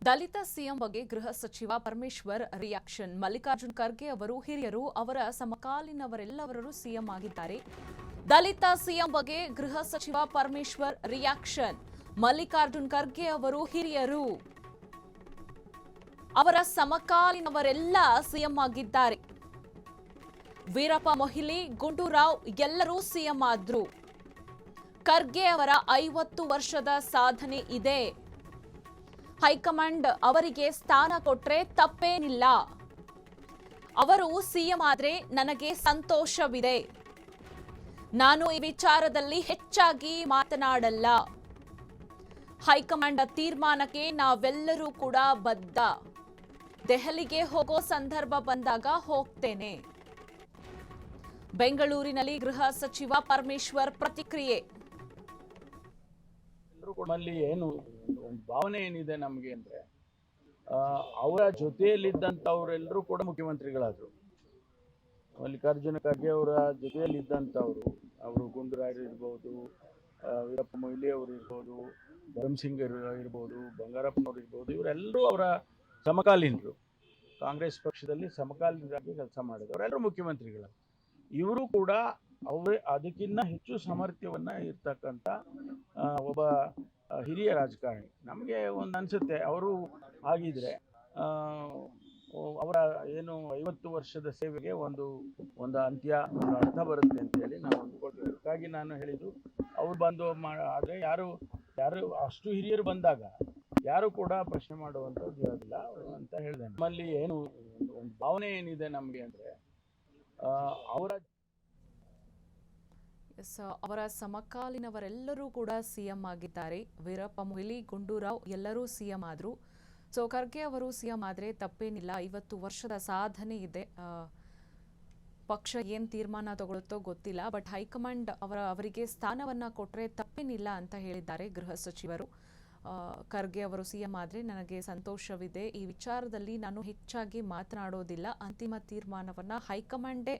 ದಲಿತ CM ಬಗ್ಗೆ ಗೃಹ ಸಚಿವ ಪರಮೇಶ್ವರ್ ರಿಯಾಕ್ಷನ್. ಮಲ್ಲಿಕಾರ್ಜುನ್ ಖರ್ಗೆ ಅವರು ಹಿರಿಯರು, ಅವರ ಸಮಕಾಲೀನವರೆಲ್ಲರೂ ಸಿಎಂ ಆಗಿದ್ದಾರೆ. ದಲಿತ ಸಿಎಂ ಬಗ್ಗೆ ಗೃಹ ಸಚಿವ ಪರಮೇಶ್ವರ್ ರಿಯಾಕ್ಷನ್. ಮಲ್ಲಿಕಾರ್ಜುನ್ ಖರ್ಗೆ ಅವರು ಹಿರಿಯರು, ಅವರ ಸಮಕಾಲೀನವರೆಲ್ಲ ಸಿಎಂ ಆಗಿದ್ದಾರೆ. ವೀರಪ್ಪ ಮೊಯ್ಲಿ, ಗುಂಡೂರಾವ್ ಎಲ್ಲರೂ ಸಿಎಂ ಆದ್ರು. ಖರ್ಗೆ ಅವರ 50 ವರ್ಷದ ಸಾಧನೆ ಇದೆ. ಹೈಕಮಾಂಡ್ ಅವರಿಗೆ ಸ್ಥಾನ ಕೊಟ್ರೆ ತಪ್ಪೇನಿಲ್ಲ. ಅವರು ಸಿಎಂ ಆದ್ರೆ ನನಗೆ ಸಂತೋಷವಿದೆ. ನಾನು ಈ ವಿಚಾರದಲ್ಲಿ ಹೆಚ್ಚಾಗಿ ಮಾತನಾಡಲ್ಲ. ಹೈಕಮಾಂಡ್ ತೀರ್ಮಾನಕ್ಕೆ ನಾವೆಲ್ಲರೂ ಕೂಡ ಬದ್ಧ. ದೆಹಲಿಗೆ ಹೋಗೋ ಸಂದರ್ಭ ಬಂದಾಗ ಹೋಗ್ತೇನೆ. ಬೆಂಗಳೂರಿನಲ್ಲಿ ಗೃಹ ಸಚಿವ ಪರಮೇಶ್ವರ್ ಪ್ರತಿಕ್ರಿಯೆ. ನಮ್ಮಲ್ಲಿ ಏನು ಒಂದು ಭಾವನೆ ಏನಿದೆ ನಮಗೆ ಅಂದ್ರೆ ಅವರ ಜೊತೆಯಲ್ಲಿದ್ದಂಥವರೆಲ್ಲರೂ ಕೂಡ ಮುಖ್ಯಮಂತ್ರಿಗಳಾದರು. ಮಲ್ಲಿಕಾರ್ಜುನ ಖರ್ಗೆ ಅವರ ಜೊತೆಯಲ್ಲಿದ್ದಂಥವರು, ಅವರು ಗುಂಡೂರಾವ್ ಇರ್ಬೋದು, ವೀರಪ್ಪ ಮೊಯ್ಲಿ ಅವರು ಇರ್ಬೋದು, ಧರ್ಮಸಿಂಗ್ ಇರ್ಬೋದು, ಬಂಗಾರಪ್ಪನವ್ರು ಇರ್ಬೋದು, ಇವರೆಲ್ಲರೂ ಅವರ ಸಮಕಾಲೀನರು. ಕಾಂಗ್ರೆಸ್ ಪಕ್ಷದಲ್ಲಿ ಸಮಕಾಲೀನರಾಗಿ ಕೆಲಸ ಮಾಡಿದ್ರು. ಅವರೆಲ್ಲರೂ ಮುಖ್ಯಮಂತ್ರಿಗಳು. ಇವರು ಕೂಡ ಅವರೇ ಅದಕ್ಕಿಂತ ಹೆಚ್ಚು ಸಾಮರ್ಥ್ಯವನ್ನ ಇರ್ತಕ್ಕಂಥ ಒಬ್ಬ ಹಿರಿಯ ರಾಜಕಾರಣಿ. ನಮಗೆ ಒಂದು ಅನಿಸುತ್ತೆ, ಅವರು ಆಗಿದ್ರೆ ಅವರ ಏನು 50 ವರ್ಷದ ಸೇವೆಗೆ ಒಂದು ಅಂತ್ಯ, ಒಂದು ಅರ್ಥ ಬರುತ್ತೆ ಅಂತ ಹೇಳಿ ನಾವು ಅಂದ್ಕೊಳ್ತೀವಿ. ಅದಕ್ಕಾಗಿ ನಾನು ಹೇಳಿದ್ದು, ಅವ್ರು ಬಂದು ಆದರೆ ಯಾರು ಅಷ್ಟು ಹಿರಿಯರು ಬಂದಾಗ ಯಾರು ಕೂಡ ಪ್ರಶ್ನೆ ಮಾಡುವಂಥದ್ದು ಇರೋದಿಲ್ಲ ಅಂತ ಹೇಳಿದೆ. ನಮ್ಮಲ್ಲಿ ಏನು ಒಂದು ಭಾವನೆ ಏನಿದೆ ನಮಗೆ ಅಂದರೆ ಅವರ ಸಮಕಾಲೀನವರೆಲ್ಲರೂ ಕೂಡ ಸಿಎಂ ಆಗಿದ್ದಾರೆ. ವೀರಪ್ಪ ಮೊಯ್ಲಿ, ಗುಂಡೂರಾವ್ ಎಲ್ಲರೂ ಸಿಎಂ ಆದ್ರು. ಸೊ ಖರ್ಗೆ ಅವರು ಸಿಎಂ ಆದ್ರೆ ತಪ್ಪೇನಿಲ್ಲ. 50 ವರ್ಷದ ಸಾಧನೆ ಇದೆ. ಪಕ್ಷ ಏನ್ ತೀರ್ಮಾನ ತಗೊಳುತ್ತೋ ಗೊತ್ತಿಲ್ಲ, ಬಟ್ ಹೈಕಮಾಂಡ್ ಅವರಿಗೆ ಸ್ಥಾನವನ್ನ ಕೊಟ್ರೆ ತಪ್ಪೇನಿಲ್ಲ ಅಂತ ಹೇಳಿದ್ದಾರೆ ಗೃಹ ಸಚಿವರು. ಖರ್ಗೆ ಅವರು ಸಿಎಂ ಆದ್ರೆ ನನಗೆ ಸಂತೋಷವಿದೆ. ಈ ವಿಚಾರದಲ್ಲಿ ನಾನು ಹೆಚ್ಚಾಗಿ ಮಾತನಾಡೋದಿಲ್ಲ. ಅಂತಿಮ ತೀರ್ಮಾನವನ್ನ ಹೈಕಮಾಂಡೇ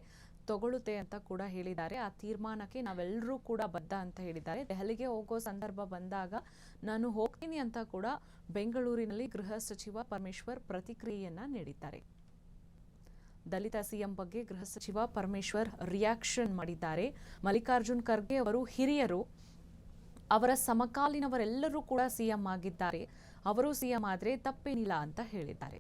ತಗೊಳುತ್ತೆ ಅಂತ ಕೂಡ ಹೇಳಿದ್ದಾರೆ. ಆ ತೀರ್ಮಾನಕ್ಕೆ ನಾವೆಲ್ಲರೂ ಕೂಡ ಬದ್ಧ ಅಂತ ಹೇಳಿದ್ದಾರೆ. ದೆಹಲಿಗೆ ಹೋಗೋ ಸಂದರ್ಭ ಬಂದಾಗ ನಾನು ಹೋಗ್ತೀನಿ ಅಂತ ಕೂಡ ಬೆಂಗಳೂರಿನಲ್ಲಿ ಗೃಹ ಸಚಿವ ಪರಮೇಶ್ವರ್ ಪ್ರತಿಕ್ರಿಯೆಯನ್ನ ನೀಡಿದ್ದಾರೆ. ದಲಿತ ಸಿಎಂ ಬಗ್ಗೆ ಗೃಹ ಸಚಿವ ಪರಮೇಶ್ವರ್ ರಿಯಾಕ್ಷನ್ ಮಾಡಿದ್ದಾರೆ. ಮಲ್ಲಿಕಾರ್ಜುನ್ ಖರ್ಗೆ ಅವರು ಹಿರಿಯರು, ಅವರ ಸಮಕಾಲೀನವರೆಲ್ಲರೂ ಕೂಡ ಸಿಎಂ ಆಗಿದ್ದಾರೆ. ಅವರು ಸಿಎಂ ಆದ್ರೆ ತಪ್ಪೇನಿಲ್ಲ ಅಂತ ಹೇಳಿದ್ದಾರೆ.